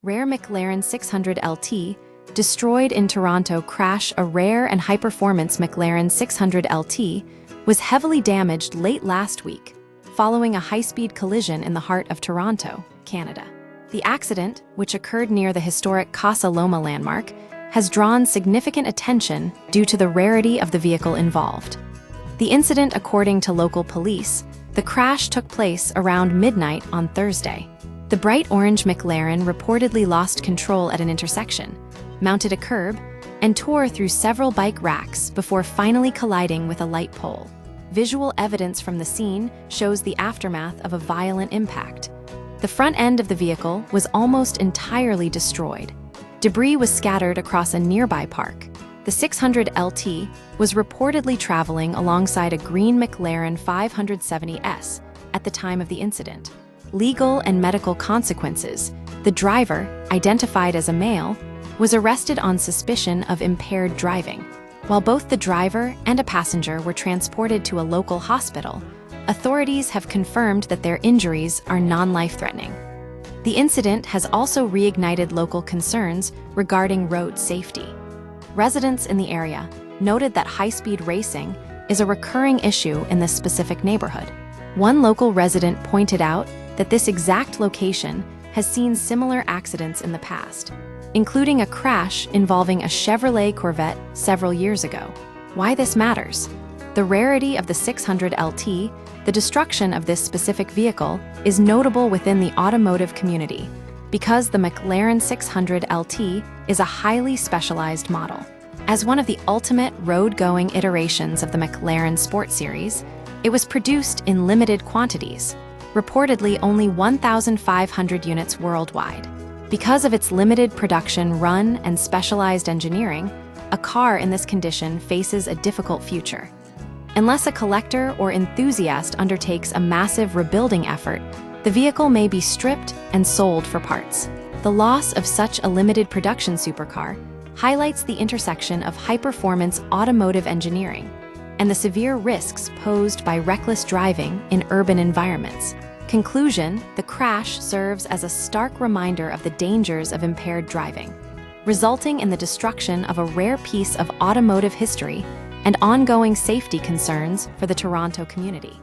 Rare McLaren 600 LT, destroyed in Toronto crash. A rare and high-performance McLaren 600 LT was heavily damaged late last week, following a high-speed collision in the heart of Toronto, Canada. The accident, which occurred near the historic Casa Loma landmark, has drawn significant attention due to the rarity of the vehicle involved. The incident, according to local police, the crash took place around midnight on Thursday. The bright orange McLaren reportedly lost control at an intersection, mounted a curb, and tore through several bike racks before finally colliding with a light pole. Visual evidence from the scene shows the aftermath of a violent impact. The front end of the vehicle was almost entirely destroyed. Debris was scattered across a nearby park. The 600 LT was reportedly traveling alongside a green McLaren 570S at the time of the incident. Legal and medical consequences: the driver, identified as a male, was arrested on suspicion of impaired driving. While both the driver and a passenger were transported to a local hospital, authorities have confirmed that their injuries are non-life-threatening. The incident has also reignited local concerns regarding road safety. Residents in the area noted that high-speed racing is a recurring issue in this specific neighborhood. One local resident pointed out that this exact location has seen similar accidents in the past, including a crash involving a Chevrolet Corvette several years ago. Why this matters? The rarity of the 600 LT, the destruction of this specific vehicle, is notable within the automotive community because the McLaren 600 LT is a highly specialized model. As one of the ultimate road-going iterations of the McLaren Sport Series, it was produced in limited quantities, reportedly only 1,500 units worldwide. Because of its limited production run and specialized engineering, a car in this condition faces a difficult future. Unless a collector or enthusiast undertakes a massive rebuilding effort, the vehicle may be stripped and sold for parts. The loss of such a limited production supercar highlights the intersection of high-performance automotive engineering and the severe risks posed by reckless driving in urban environments. Conclusion: the crash serves as a stark reminder of the dangers of impaired driving, resulting in the destruction of a rare piece of automotive history and ongoing safety concerns for the Toronto community.